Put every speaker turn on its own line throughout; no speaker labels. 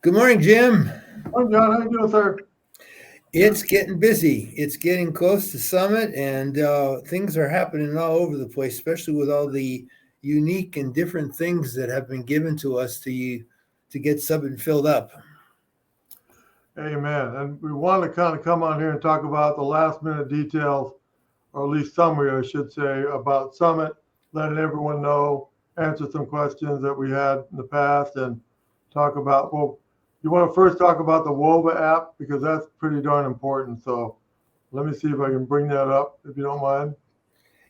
Good morning, Jim.
Hi, John. How you doing, sir?
It's getting busy. It's getting close to Summit, and things are happening all over the place, especially with all the unique and different things that have been given to us to get Summit filled up.
Amen. And we want to kind of come on here and talk about the last minute details, or at least summary, I should say, about Summit, letting everyone know, answer some questions that we had in the past, and talk about, well, you want to first talk about the WOVA app because that's pretty darn important. So let me see if I can bring that up, if you don't mind.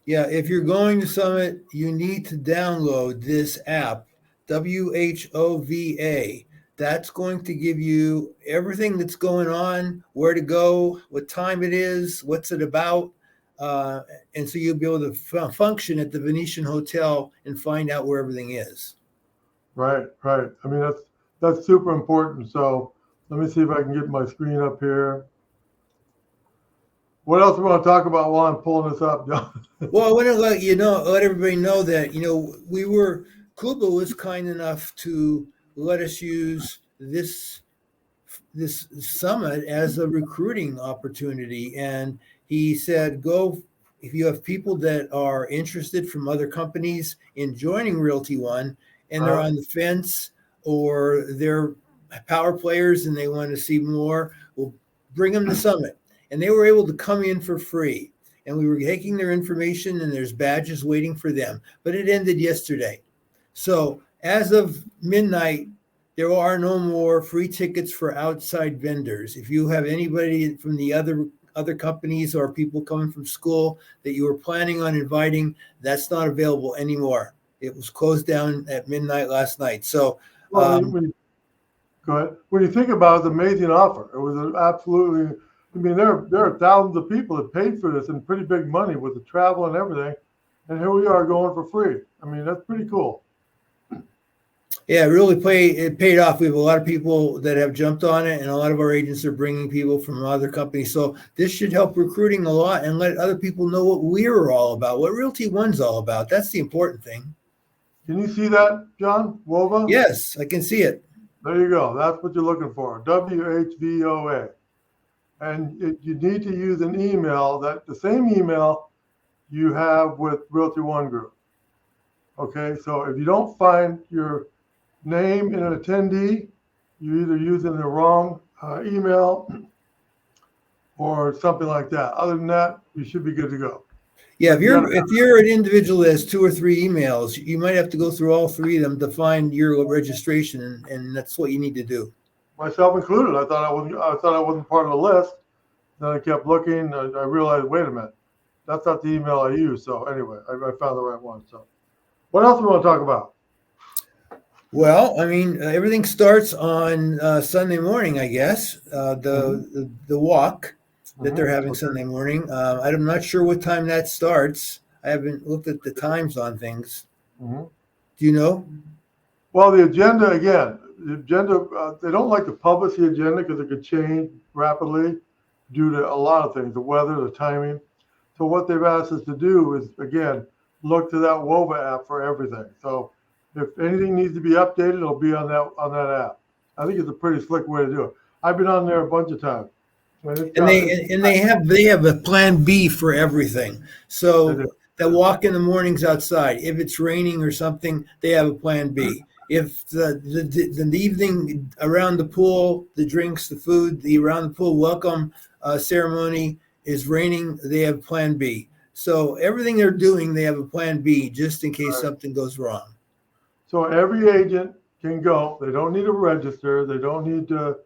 Yeah, if you're going to Summit, you need to download this app, WHOVA. That's going to give you everything that's going on, where to go, what time it is, what's it about. And so you'll be able to function at the Venetian Hotel and find out where everything is.
Right, right. I mean, that's super important. So let me see if I can get my screen up here. What else do we want to talk about while I'm pulling this up, John?
Well, I want to let everybody know that Kuba was kind enough to let us use this summit as a recruiting opportunity, and he said, "Go if you have people that are interested from other companies in joining Realty One, and they're on the fence or they're power players and they want to see more, we'll bring them to Summit." And they were able to come in for free. And we were taking their information, and there's badges waiting for them. But it ended yesterday. So as of midnight, there are no more free tickets for outside vendors. If you have anybody from the other companies or people coming from school that you were planning on inviting, that's not available anymore. It was closed down at midnight last night. So
go ahead. When you think about it, it's an amazing offer. It was absolutely. I mean, there are thousands of people that paid for this and pretty big money with the travel and everything, and here we are going for free. I mean, that's pretty cool.
Yeah, it paid off. We have a lot of people that have jumped on it, and a lot of our agents are bringing people from other companies. So this should help recruiting a lot and let other people know what we're all about, what Realty One's all about. That's the important thing.
Can you see that, John? WOVA?
Yes, I can see it.
There you go. That's what you're looking for. WHVOA. And you need to use an email, the same email you have with Realty One Group. Okay, so if you don't find your name in an attendee, you're either using the wrong email or something like that. Other than that, you should be good to go.
Yeah, if you're an individual that has 2 or 3 emails, you might have to go through all 3 of them to find your registration, and that's what you need to do.
Myself included. I thought I wasn't part of the list. Then I kept looking. I realized, wait a minute, that's not the email I use. So anyway, I found the right one. So, what else do we want to talk about?
Well, I mean, everything starts on Sunday morning, I guess. The walk that they're having Sunday morning. I'm not sure what time that starts. I haven't looked at the times on things. Do you know?
Well, the agenda again. They don't like to publish the agenda because it could change rapidly due to a lot of things, the weather, the timing. So what they've asked us to do is, again, look to that WOVA app for everything. So if anything needs to be updated, it'll be on that app. I think it's a pretty slick way to do it. I've been on there a bunch of times.
And they have a plan B for everything. So that walk in the mornings outside, if it's raining or something, they have a plan B. If the evening around the pool, the drinks, the food, the around the pool welcome ceremony is raining, they have plan B. So everything they're doing, they have a plan B just in case something goes wrong.
So every agent can go. They don't need to register. They don't need to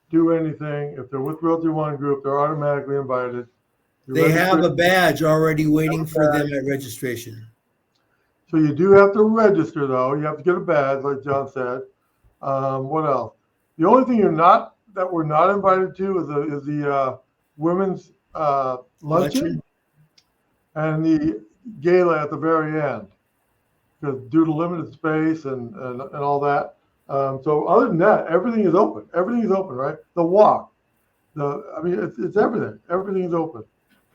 do anything. If they're with Realty One Group, they're automatically invited.
They have a badge already waiting for them at registration.
So you do have to register, though. You have to get a badge, like John said. What else? The only thing we're not invited to is the women's luncheon and the gala at the very end, because due to limited space and all that. So other than that, everything is open. Everything is open, right? The walk, it's everything. Everything is open.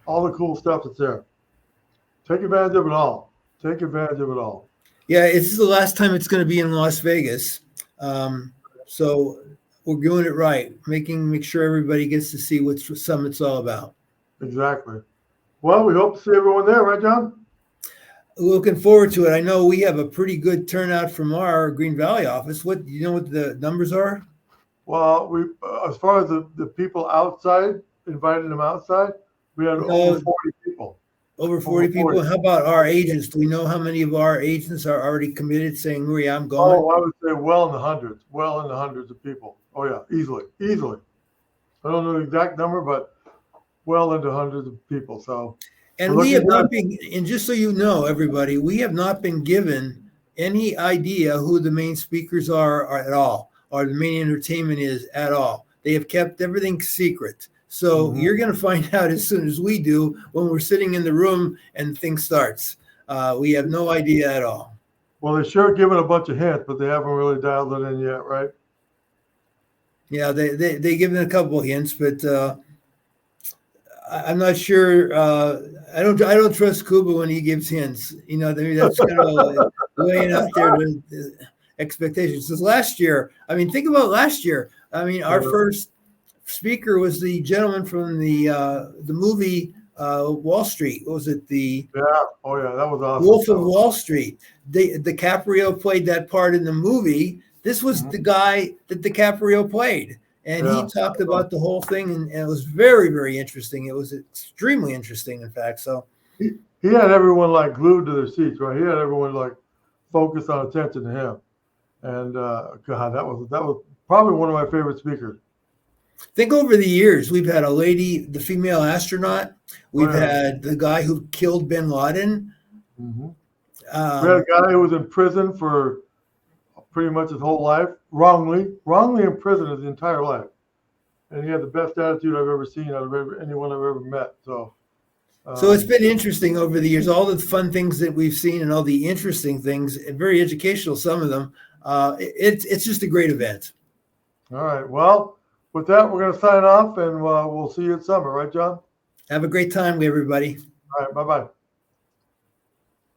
All the cool stuff that's there. Take advantage of it all. Take advantage of it all.
Yeah, this is the last time it's going to be in Las Vegas. So we're doing it right, make sure everybody gets to see what Summit's all about.
Exactly. Well, we hope to see everyone there, right, John?
Looking forward to it. I know we have a pretty good turnout from our Green Valley office. What do you know what the numbers are?
Well, we as far as the people outside, inviting them outside, we had over 40 people.
Over 40 people. How about our agents? Do we know how many of our agents are already committed, saying, "Maria, I'm going"?
Oh, I would say well in the hundreds of people. Oh yeah, easily. I don't know the exact number, but well into hundreds of people. So,
and we have not been, and just so you know, everybody, we have not been given any idea who the main speakers are at all, or the main entertainment is at all. They have kept everything secret. So you're going to find out as soon as we do when we're sitting in the room and things starts. We have no idea at all.
Well, they sure given a bunch of hints, but they haven't really dialed it in yet, right?
Yeah, they given a couple of hints, but I'm not sure. I don't trust Kuba when he gives hints. You know, that's kind of laying out there the expectations. Because last year, I mean, think about last year. I mean, our first speaker was the gentleman from the movie Wall Street. What was it?
Yeah. Oh yeah, that was awesome.
Wolf of Wall Street. DiCaprio played that part in the movie. This was the guy that DiCaprio played, and he talked about the whole thing, and it was very, very interesting. It was extremely interesting, in fact. So
he had everyone like glued to their seats, right? He had everyone like focused on attention to him, and God, that was probably one of my favorite speakers.
Think over the years, we've had a lady, the female astronaut. We've had the guy who killed bin Laden.
We had a guy who was in prison for pretty much his whole life, wrongly in prison his entire life. And he had the best attitude I've ever seen out of anyone I've ever met. So
it's been interesting over the years, all the fun things that we've seen and all the interesting things, very educational, some of them. It's just a great event.
All right. Well, with that, we're going to sign off, and we'll see you at Summit, right, John?
Have a great time, everybody.
All right. Bye-bye.